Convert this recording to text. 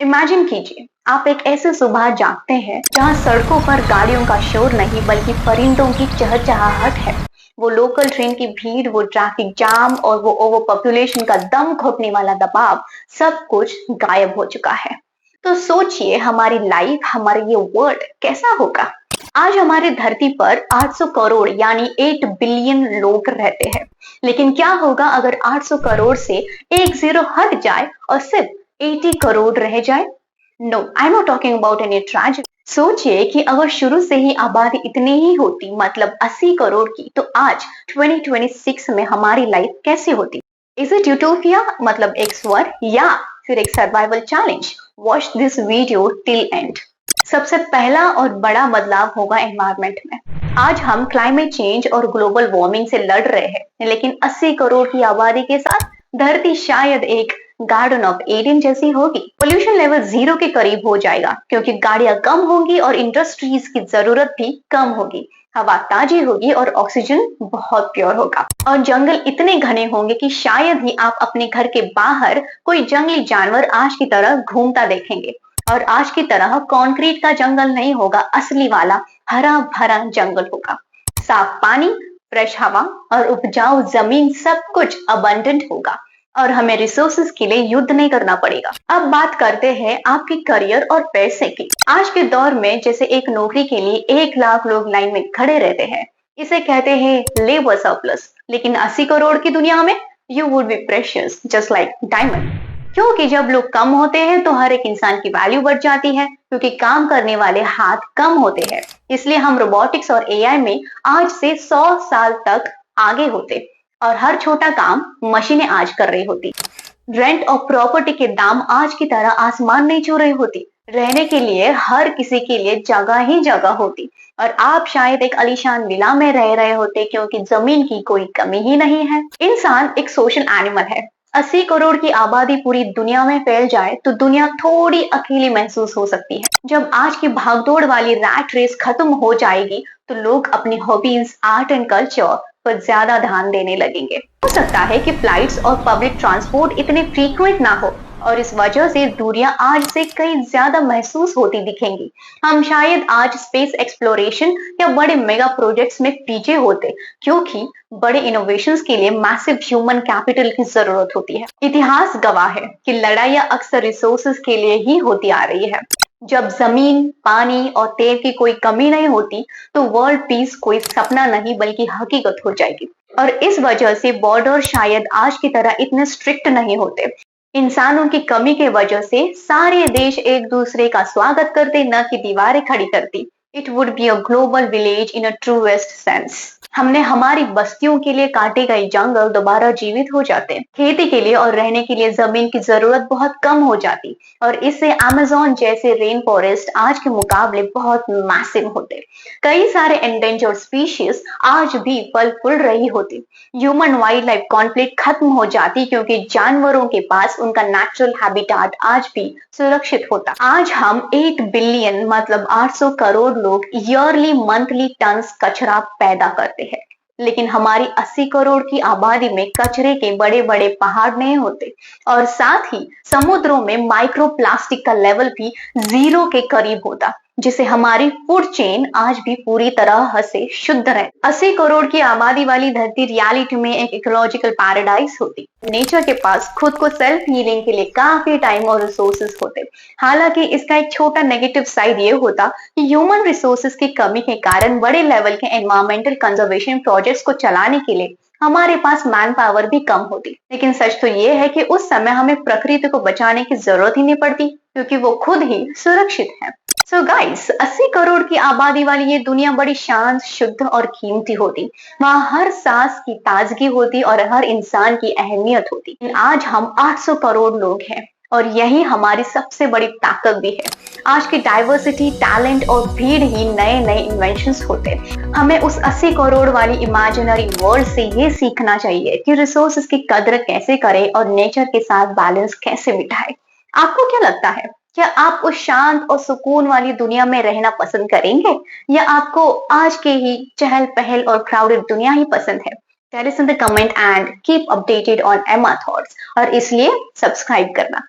Imagine कीजिए, आप एक ऐसे सुबह जागते हैं जहां सड़कों पर गाड़ियों का शोर नहीं बल्कि परिंदों की चहचहाहट है। वो लोकल ट्रेन की भीड़, वो ट्रैफिक जाम और वो ओवर पॉपुलेशन का दम घुटने वाला दबाव, सब कुछ गायब हो चुका है। तो सोचिए हमारी लाइफ, हमारा ये वर्ल्ड कैसा होगा। आज हमारी धरती पर 800 करोड़ यानी 8 बिलियन लोग रहते हैं। लेकिन क्या होगा अगर 800 करोड़ से एक जीरो हट जाए और सिर्फ 80 करोड़ रह जाए? No, I am not talking about any tragedy. सोचिए कि अगर शुरू से ही आबादी इतनी ही होती, मतलब 80 करोड़ की, तो आज 2026 में हमारी लाइफ कैसी होती? इज इट यूटोपिया, मतलब एक स्वर्ग, या फिर एक survival challenge? Watch this video till and. सबसे पहला और बड़ा बदलाव होगा एनवायरनमेंट में। आज हम क्लाइमेट चेंज और ग्लोबल वार्मिंग से लड़ रहे हैं, लेकिन 80 करोड़ की आबादी के साथ धरती शायद एक गार्डन ऑफ एडन जैसी होगी। पोल्यूशन लेवल जीरो के करीब हो जाएगा क्योंकि गाड़ियां कम होंगी और इंडस्ट्रीज की जरूरत भी कम होगी। हवा ताजी होगी और ऑक्सीजन बहुत प्योर होगा। और जंगल इतने घने होंगे कि शायद ही आप अपने घर के बाहर कोई जंगली जानवर आज की तरह घूमता देखेंगे। और आज की तरह कंक्रीट का जंगल नहीं होगा, असली वाला हरा भरा जंगल होगा। साफ पानी, फ्रेश हवा और उपजाऊ जमीन, सब कुछ अबंडेंट होगा और हमें रिसोर्सेज के लिए युद्ध नहीं करना पड़ेगा। अब बात करते हैं आपके करियर और पैसे की। आज के दौर में जैसे एक नौकरी के लिए 1 लाख लोग लाइन में खड़े रहते हैं, इसे कहते हैं लेबर सरप्लस। लेकिन 80 करोड़ की दुनिया में you would be precious just like diamond. क्योंकि जब लोग कम होते हैं तो हर एक इंसान की वैल्यू बढ़ जाती है, क्योंकि काम करने वाले हाथ कम होते हैं। इसलिए हम रोबोटिक्स और एआई में आज से 100 साल तक आगे होते और हर छोटा काम मशीनें आज कर रही होती। रेंट और प्रॉपर्टी के दाम आज की तरह आसमान नहीं छू रही होती। रहने के लिए हर किसी के लिए जगह ही जगह होती और आप शायद एक आलीशान विला में रह रहे होते क्योंकि जमीन की कोई कमी ही नहीं है। इंसान एक सोशल एनिमल है। 80 करोड़ की आबादी पूरी दुनिया में फैल जाए तो दुनिया थोड़ी अकेली महसूस हो सकती है। जब आज की भागदौड़ वाली रैट रेस खत्म हो जाएगी तो लोग अपनी हॉबीज, आर्ट एंड कल्चर पर ज्यादा ध्यान देने लगेंगे। हो सकता है कि फ्लाइट्स और पब्लिक ट्रांसपोर्ट इतने फ्रीक्वेंट ना हो और इस वजह से दूरियां आज से कहीं ज्यादा महसूस होती दिखेंगी। हम शायद आज स्पेस एक्सप्लोरेशन या बड़े मेगा प्रोजेक्ट्स में पीछे होते, क्योंकि बड़े इनोवेशंस के लिए मैसिव ह्यूमन कैपिटल की जरूरत होती है। इतिहास गवाह है कि लड़ाइयां अक्सर रिसोर्सेज के लिए ही होती आ रही है। जब जमीन, पानी और तेल की कोई कमी नहीं होती तो वर्ल्ड पीस कोई सपना नहीं बल्कि हकीकत हो जाएगी। और इस वजह से बॉर्डर शायद आज की तरह इतने स्ट्रिक्ट नहीं होते। इंसानों की कमी के वजह से सारे देश एक दूसरे का स्वागत करते, न कि दीवारें खड़ी करती। It would be a global village in a truest sense. हमने हमारी बस्तियों के लिए काटे गए जंगल दोबारा जीवित हो जाते, खेती के लिए और रहने के लिए जमीन की जरूरत बहुत कम हो जाती और इससे अमेज़न जैसे रेन फॉरेस्ट आज के मुकाबले बहुत मैसिव होते। कई सारे एंडेंजर्ड स्पीशीज आज भी फल फूल रही होती। ह्यूमन वाइल्ड लाइफ कॉन्फ्लिक्ट खत्म हो जाती क्योंकि जानवरों के पास उनका नेचुरल हैबिटेट आज भी सुरक्षित होता। आज हम 8 बिलियन मतलब 800 करोड़ लोग ईयरली मंथली टन्स कचरा पैदा करते हैं, लेकिन हमारी 80 करोड़ की आबादी में कचरे के बड़े बड़े पहाड़ नहीं होते और साथ ही समुद्रों में माइक्रो प्लास्टिक का लेवल भी जीरो के करीब होता, जिसे हमारी फूड चेन आज भी पूरी तरह से शुद्ध रहे। 80 करोड़ की आबादी वाली धरती रियलिटी में एक इकोलॉजिकल पैराडाइज होती। नेचर के पास खुद को सेल्फ हीलिंग के लिए काफी टाइम और रिसोर्सेज होते। हालांकि इसका एक छोटा नेगेटिव साइड ये होता कि ह्यूमन रिसोर्सेज की कमी के कारण बड़े लेवल के एनवायरमेंटल कंजर्वेशन प्रोजेक्ट्स को चलाने के लिए हमारे पास मैन पावर भी कम होती। लेकिन सच तो ये है कि उस समय हमें प्रकृति को बचाने की जरूरत ही नहीं पड़ती क्योंकि वो खुद ही सुरक्षित है। सो गाइस, 80 करोड़ की आबादी वाली ये दुनिया बड़ी शांत, शुद्ध और कीमती होती। वहां हर सांस की ताजगी होती और हर इंसान की अहमियत होती। आज हम 800 करोड़ लोग हैं और यही हमारी सबसे बड़ी ताकत भी है। आज की डाइवर्सिटी, टैलेंट और भीड़ ही नए नए इन्वेंशंस होते। हमें उस 80 करोड़ वाली इमेजिनरी वर्ल्ड से ये सीखना चाहिए कि रिसोर्सेज की कद्र कैसे करें और नेचर के साथ बैलेंस कैसे बिठाएं। आपको क्या लगता है? क्या आप उस शांत और सुकून वाली दुनिया में रहना पसंद करेंगे या आपको आज के ही चहल पहल और क्राउडेड दुनिया ही पसंद है? Tell us in the comment and keep updated on Emma thoughts और इसलिए सब्सक्राइब करना।